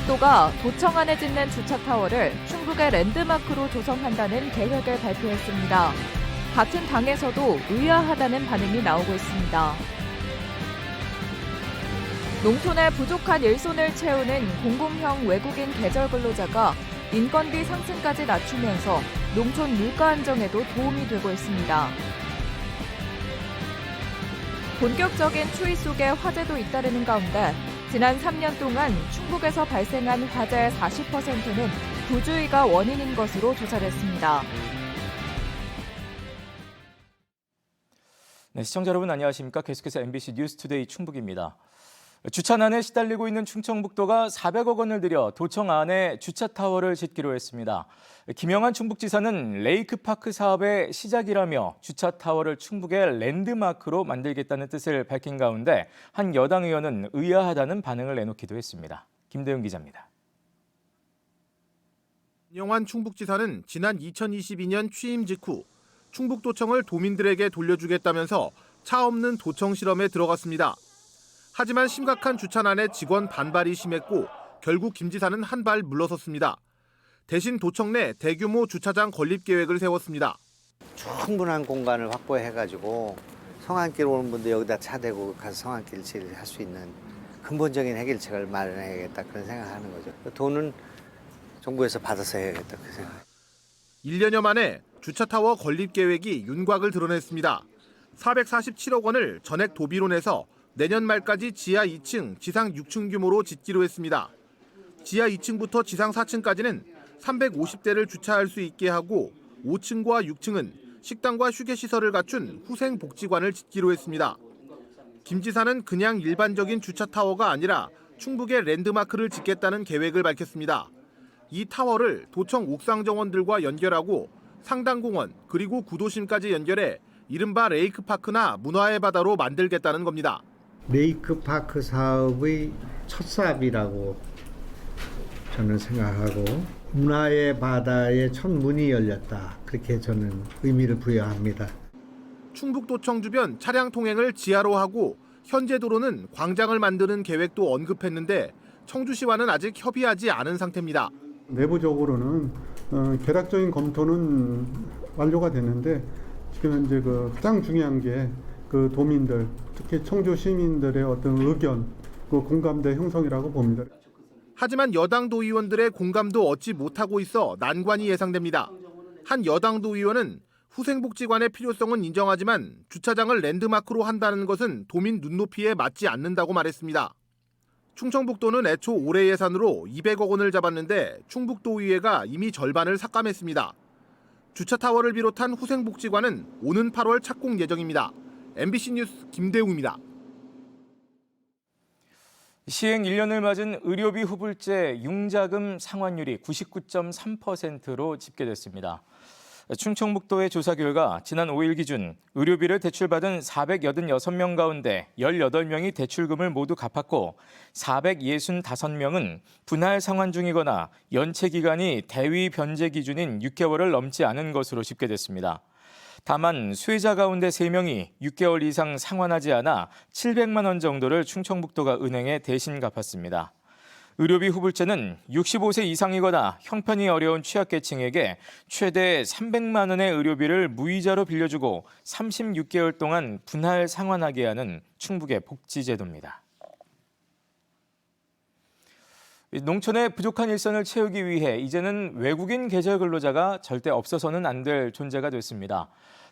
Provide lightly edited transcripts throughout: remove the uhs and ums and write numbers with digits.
충청북도가 도청 안에 짓는 주차타워를 충북의 랜드마크로 조성한다는 계획을 발표했습니다. 같은 당에서도 의아하다는 반응이 나오고 있습니다. 농촌의 부족한 일손을 채우는 공공형 외국인 계절 근로자가 인건비 상승까지 낮추면서 농촌 물가 안정에도 도움이 되고 있습니다. 본격적인 추위 속에 화재도 잇따르는 가운데 지난 3년 동안 충북에서 발생한 화재의 40%는 부주의가 원인인 것으로 조사됐습니다. 네, 시청자 여러분 안녕하십니까? 계속해서 MBC 뉴스투데이 충북입니다. 주차난에 시달리고 있는 충청북도가 400억 원을 들여 도청 안에 주차타워를 짓기로 했습니다. 김영한 충북지사는 레이크파크 사업의 시작이라며 주차타워를 충북의 랜드마크로 만들겠다는 뜻을 밝힌 가운데 한 여당 의원은 의아하다는 반응을 내놓기도 했습니다. 김대웅 기자입니다. 김영한 충북지사는 지난 2022년 취임 직후 충북도청을 도민들에게 돌려주겠다면서 차 없는 도청 실험에 들어갔습니다. 하지만 심각한 주차난에 직원 반발이 심했고 결국 김 지사는 한 발 물러섰습니다. 대신 도청 내 대규모 주차장 건립 계획을 세웠습니다. 충분한 공간을 확보해가지고 성안길 오는 분들 여기다 차 대고 가서 성안길 할 수 있는 근본적인 해결책을 마련해야겠다 그런 생각하는 거죠. 돈은 정부에서 받아서 해야겠다 그 생각. 1년여 만에 주차타워 건립 계획이 윤곽을 드러냈습니다. 447억 원을 전액 도비로 내서 내년 말까지 지하 2층, 지상 6층 규모로 짓기로 했습니다. 지하 2층부터 지상 4층까지는 350대를 주차할 수 있게 하고 5층과 6층은 식당과 휴게시설을 갖춘 후생복지관을 짓기로 했습니다. 김 지사는 그냥 일반적인 주차타워가 아니라 충북의 랜드마크를 짓겠다는 계획을 밝혔습니다. 이 타워를 도청 옥상 정원들과 연결하고 상당공원 그리고 구도심까지 연결해 이른바 레이크파크나 문화의 바다로 만들겠다는 겁니다. 레이크파크 사업의 첫 사업이라고 저는 생각하고 문화의 바다에 첫 문이 열렸다. 그렇게 저는 의미를 부여합니다. 충북도청 주변 차량 통행을 지하로 하고 현재 도로는 광장을 만드는 계획도 언급했는데 청주시와는 아직 협의하지 않은 상태입니다. 내부적으로는 개략적인 검토는 완료가 됐는데 지금 현재 가장 중요한 게 도민들, 특히 청주 시민들의 어떤 의견, 공감대 형성이라고 봅니다. 하지만 여당 도의원들의 공감도 얻지 못하고 있어 난관이 예상됩니다. 한 여당 도의원은 후생복지관의 필요성은 인정하지만 주차장을 랜드마크로 한다는 것은 도민 눈높이에 맞지 않는다고 말했습니다. 충청북도는 애초 올해 예산으로 200억 원을 잡았는데 충북도의회가 이미 절반을 삭감했습니다. 주차타워를 비롯한 후생복지관은 오는 8월 착공 예정입니다. MBC 뉴스 김대웅입니다. 시행 1년을 맞은 의료비 후불제 융자금 상환율이 99.3%로 집계됐습니다. 충청북도의 조사 결과 지난 5일 기준 의료비를 대출받은 486명 가운데 18명이 대출금을 모두 갚았고 465명은 분할 상환 중이거나 연체 기간이 대위 변제 기준인 6개월을 넘지 않은 것으로 집계됐습니다. 다만 수혜자 가운데 3명이 6개월 이상 상환하지 않아 700만 원 정도를 충청북도가 은행에 대신 갚았습니다. 의료비 후불제는 65세 이상이거나 형편이 어려운 취약계층에게 최대 300만 원의 의료비를 무이자로 빌려주고 36개월 동안 분할 상환하게 하는 충북의 복지제도입니다. 농촌의 부족한 일선을 채우기 위해 이제는 외국인 계절 근로자가 절대 없어서는 안 될 존재가 됐습니다.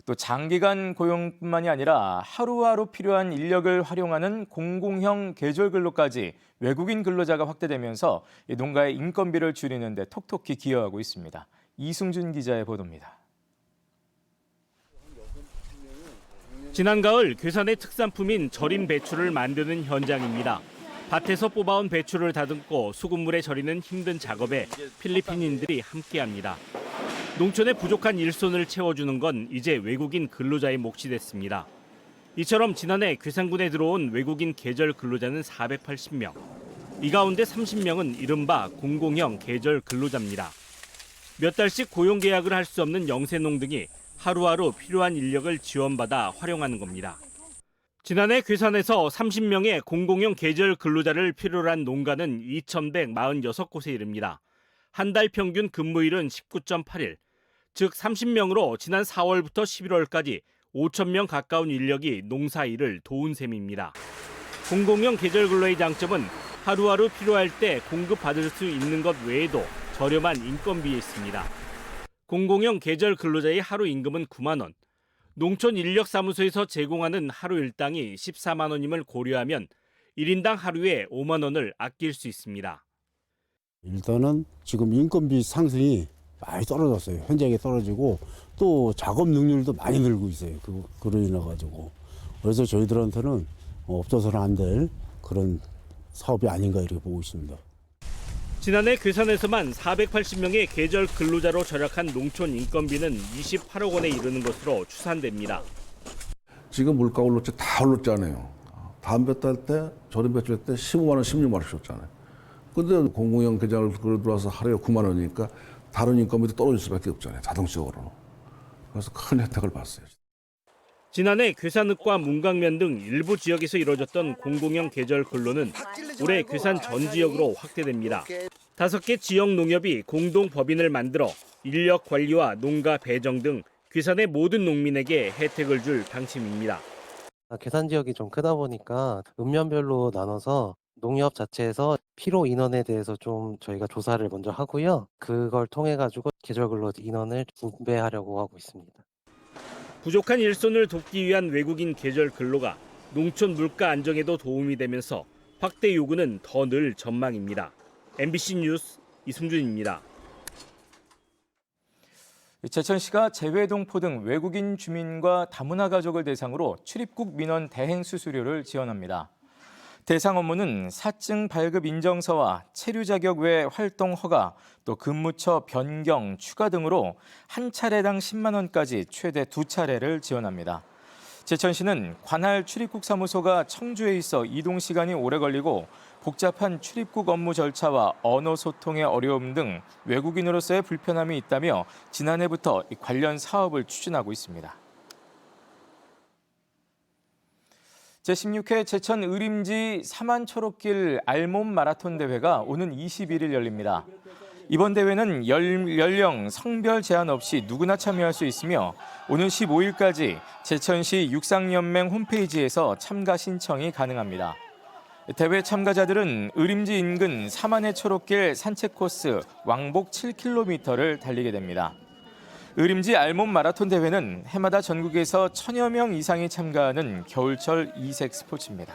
또 장기간 고용뿐만이 아니라 하루하루 필요한 인력을 활용하는 공공형 계절 근로까지 외국인 근로자가 확대되면서 농가의 인건비를 줄이는 데 톡톡히 기여하고 있습니다. 이승준 기자의 보도입니다. 지난 가을 괴산의 특산품인 절인 배추를 만드는 현장입니다. 밭에서 뽑아온 배추를 다듬고 수돗물에 절이는 힘든 작업에 필리핀인들이 함께합니다. 농촌의 부족한 일손을 채워주는 건 이제 외국인 근로자의 몫이 됐습니다. 이처럼 지난해 괴산군에 들어온 외국인 계절 근로자는 480명. 이 가운데 30명은 이른바 공공형 계절 근로자입니다. 몇 달씩 고용 계약을 할 수 없는 영세농 등이 하루하루 필요한 인력을 지원받아 활용하는 겁니다. 지난해 괴산에서 30명의 공공용 계절 근로자를 필요로 한 농가는 2,146곳에 이릅니다. 한 달 평균 근무일은 19.8일, 즉 30명으로 지난 4월부터 11월까지 5,000명 가까운 인력이 농사일을 도운 셈입니다. 공공용 계절 근로의 장점은 하루하루 필요할 때 공급받을 수 있는 것 외에도 저렴한 인건비에 있습니다. 공공용 계절 근로자의 하루 임금은 9만 원, 농촌인력사무소에서 제공하는 하루 일당이 14만 원임을 고려하면 1인당 하루에 5만 원을 아낄 수 있습니다. 일단은 지금 인건비 상승이 많이 떨어졌어요. 현저하게 떨어지고 또 작업 능률도 많이 늘고 있어요. 그로 인해 가지고 그래서 저희들한테는 없어서는 안 될 그런 사업이 아닌가 이렇게 보고 있습니다. 지난해 괴산에서만 480명의 계절 근로자로 절약한 농촌 인건비는 28억 원에 이르는 것으로 추산됩니다. 지금 물가 올랐지 다 올랐잖아요. 담배 딸 때, 저렴 배출 때 15만 원, 16만 원씩 줬잖아요. 근데 공공용 계절 들어와서 하루에 9만 원이니까 다른 인건비도 떨어질 수밖에 없잖아요. 자동적으로. 그래서 큰 혜택을 봤어요. 지난해 괴산읍과 문강면 등 일부 지역에서 이뤄졌던 공공용 계절 근로는 올해 괴산 전 지역으로 확대됩니다. 5개 지역 농협이 공동 법인을 만들어 인력 관리와 농가 배정 등 괴산의 모든 농민에게 혜택을 줄 방침입니다. 괴산 지역이 좀 크다 보니까 읍면별로 나눠서 농협 자체에서 필요 인원에 대해서 좀 저희가 조사를 먼저 하고요. 그걸 통해 가지고 계절 근로 인원을 분배하려고 하고 있습니다. 부족한 일손을 돕기 위한 외국인 계절 근로가 농촌 물가 안정에도 도움이 되면서 확대 요구는 더 늘 전망입니다. MBC 뉴스 이승준입니다. 제천시가 재외동포 등 외국인 주민과 다문화 가족을 대상으로 출입국 민원 대행 수수료를 지원합니다. 대상 업무는 사증 발급 인정서와 체류 자격 외 활동 허가, 또 근무처 변경, 추가 등으로 한 차례당 10만 원까지 최대 2차례를 지원합니다. 제천시는 관할 출입국 사무소가 청주에 있어 이동 시간이 오래 걸리고 복잡한 출입국 업무 절차와 언어 소통의 어려움 등 외국인으로서의 불편함이 있다며 지난해부터 관련 사업을 추진하고 있습니다. 제16회 제천 의림지 사만초록길 알몸 마라톤 대회가 오는 21일 열립니다. 이번 대회는 연령, 성별 제한 없이 누구나 참여할 수 있으며 오는 15일까지 제천시 육상연맹 홈페이지에서 참가 신청이 가능합니다. 대회 참가자들은 의림지 인근 사만의 초록길 산책 코스 왕복 7km를 달리게 됩니다. 의림지 알몸 마라톤 대회는 해마다 전국에서 1000여 명 이상이 참가하는 겨울철 이색 스포츠입니다.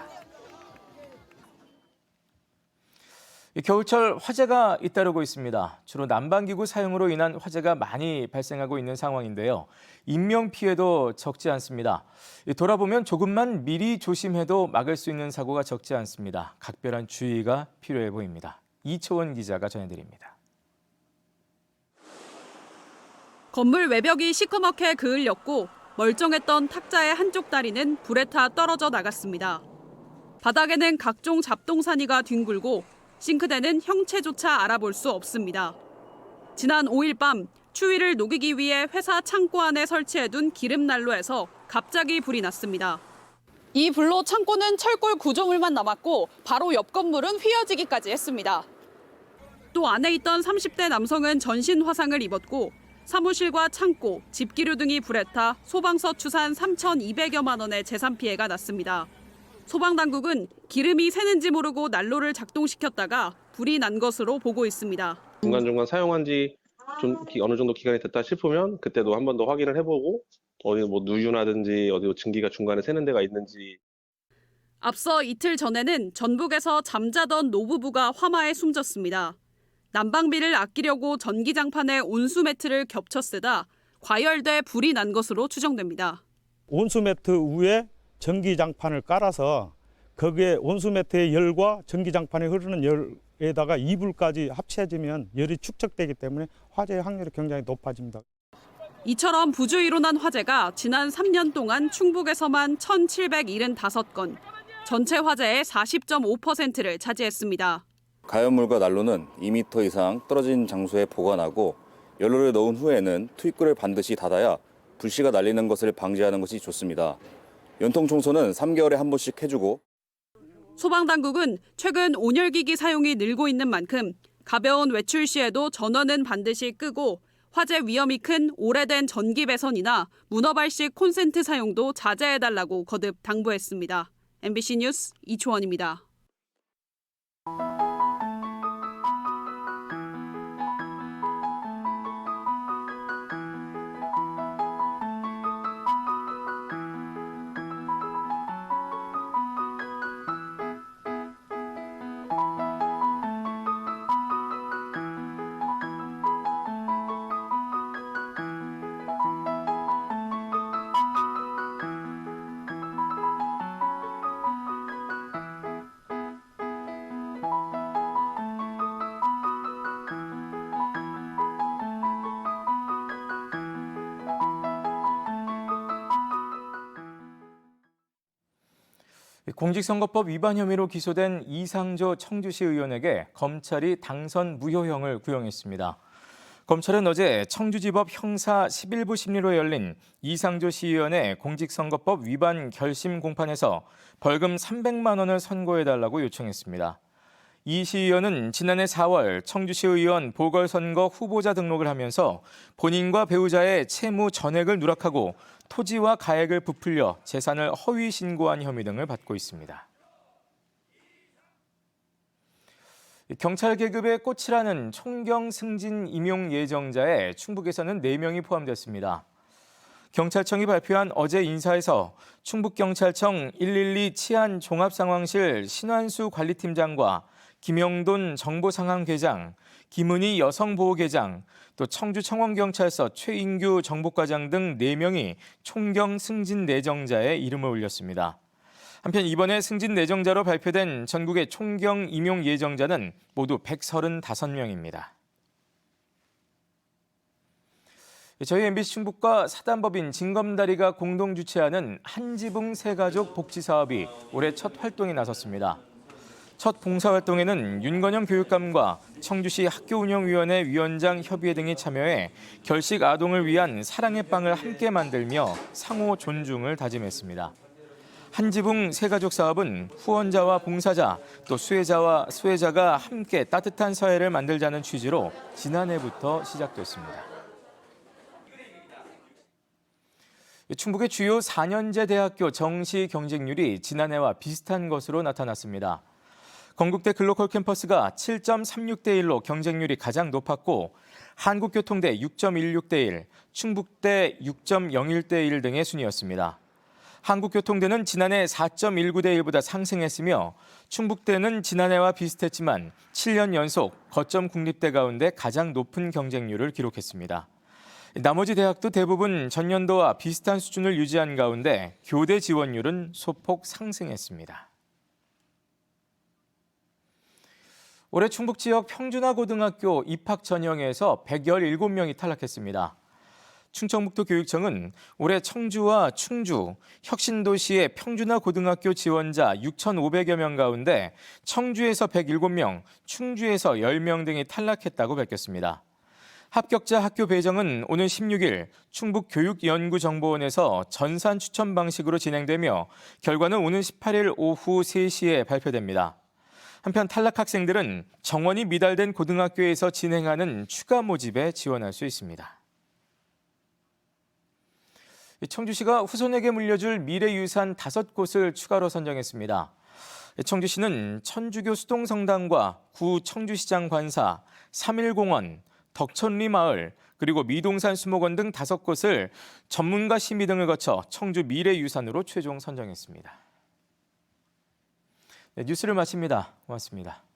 겨울철 화재가 잇따르고 있습니다. 주로 난방기구 사용으로 인한 화재가 많이 발생하고 있는 상황인데요. 인명피해도 적지 않습니다. 돌아보면 조금만 미리 조심해도 막을 수 있는 사고가 적지 않습니다. 각별한 주의가 필요해 보입니다. 이초원 기자가 전해드립니다. 건물 외벽이 시커멓게 그을렸고 멀쩡했던 탁자의 한쪽 다리는 불에 타 떨어져 나갔습니다. 바닥에는 각종 잡동사니가 뒹굴고 싱크대는 형체조차 알아볼 수 없습니다. 지난 5일 밤 추위를 녹이기 위해 회사 창고 안에 설치해둔 기름난로에서 갑자기 불이 났습니다. 이 불로 창고는 철골 구조물만 남았고 바로 옆 건물은 휘어지기까지 했습니다. 또 안에 있던 30대 남성은 전신 화상을 입었고 사무실과 창고, 집기류 등이 불에 타 소방서 추산 3,200여만 원의 재산 피해가 났습니다. 소방당국은 기름이 새는지 모르고 난로를 작동시켰다가 불이 난 것으로 보고 있습니다. 중간중간 사용한 지 좀 어느 정도 기간이 됐다 싶으면 그때도 한 번 더 확인을 해보고 어디 뭐 누유나든지 어디 증기가 중간에 새는 데가 있는지. 앞서 이틀 전에는 전북에서 잠자던 노부부가 화마에 숨졌습니다. 난방비를 아끼려고 전기장판에 온수 매트를 겹쳐 쓰다 과열돼 불이 난 것으로 추정됩니다. 온수 매트 위에 전기장판을 깔아서 거기에 온수 매트의 열과 전기장판에 흐르는 열에다가 이불까지 합쳐지면 열이 축적되기 때문에 화재의 확률이 굉장히 높아집니다. 이처럼 부주의로 난 화재가 지난 3년 동안 충북에서만 1,775건, 전체 화재의 40.5%를 차지했습니다. 가연물과 난로는 2m 이상 떨어진 장소에 보관하고 연료를 넣은 후에는 투입구를 반드시 닫아야 불씨가 날리는 것을 방지하는 것이 좋습니다. 연통 청소는 3개월에 한 번씩 해주고 소방당국은 최근 온열기기 사용이 늘고 있는 만큼 가벼운 외출 시에도 전원은 반드시 끄고 화재 위험이 큰 오래된 전기 배선이나 문어발식 콘센트 사용도 자제해달라고 거듭 당부했습니다. MBC 뉴스 이초원입니다. 공직선거법 위반 혐의로 기소된 이상조 청주시 의원에게 검찰이 당선 무효형을 구형했습니다. 검찰은 어제 청주지법 형사 11부 심리로 열린 이상조 시의원의 공직선거법 위반 결심 공판에서 벌금 300만 원을 선고해달라고 요청했습니다. 이 시의원은 지난해 4월 청주시 의원 보궐선거 후보자 등록을 하면서 본인과 배우자의 채무 전액을 누락하고 토지와 가액을 부풀려 재산을 허위 신고한 혐의 등을 받고 있습니다. 경찰 계급의 꽃이라는 총경 승진 임용 예정자에 충북에서는 4명이 포함됐습니다. 경찰청이 발표한 어제 인사에서 충북경찰청 112 치안 종합상황실 신환수 관리팀장과 김영돈 정보상황계장, 김은희 여성보호계장, 또 청주청원경찰서 최인규 정보과장 등 4명이 총경 승진 내정자의 이름을 올렸습니다. 한편 이번에 승진 내정자로 발표된 전국의 총경 임용 예정자는 모두 135명입니다. 저희 MBC 충북과 사단법인 징검다리가 공동 주최하는 한지붕 새가족 복지 사업이 올해 첫 활동에 나섰습니다. 첫 봉사활동에는 윤건영 교육감과 청주시 학교운영위원회 위원장 협의회 등이 참여해 결식 아동을 위한 사랑의 빵을 함께 만들며 상호 존중을 다짐했습니다. 한지붕 새가족 사업은 후원자와 봉사자, 또 수혜자가 함께 따뜻한 사회를 만들자는 취지로 지난해부터 시작됐습니다. 충북의 주요 4년제 대학교 정시 경쟁률이 지난해와 비슷한 것으로 나타났습니다. 건국대 글로컬 캠퍼스가 7.36대 1로 경쟁률이 가장 높았고 한국교통대 6.16대 1, 충북대 6.01대 1 등의 순이었습니다. 한국교통대는 지난해 4.19대 1보다 상승했으며 충북대는 지난해와 비슷했지만 7년 연속 거점 국립대 가운데 가장 높은 경쟁률을 기록했습니다. 나머지 대학도 대부분 전년도와 비슷한 수준을 유지한 가운데 교대 지원율은 소폭 상승했습니다. 올해 충북 지역 평준화고등학교 입학 전형에서 117명이 탈락했습니다. 충청북도 교육청은 올해 청주와 충주, 혁신도시의 평준화고등학교 지원자 6,500여 명 가운데 청주에서 107명, 충주에서 10명 등이 탈락했다고 밝혔습니다. 합격자 학교 배정은 오는 16일 충북교육연구정보원에서 전산 추첨 방식으로 진행되며 결과는 오는 18일 오후 3시에 발표됩니다. 한편 탈락 학생들은 정원이 미달된 고등학교에서 진행하는 추가 모집에 지원할 수 있습니다. 청주시가 후손에게 물려줄 미래유산 5곳을 추가로 선정했습니다. 청주시는 천주교 수동성당과 구 청주시장 관사, 3.1공원, 덕천리 마을, 그리고 미동산 수목원 등 5곳을 전문가 심의 등을 거쳐 청주 미래유산으로 최종 선정했습니다. 네, 뉴스를 마칩니다. 고맙습니다.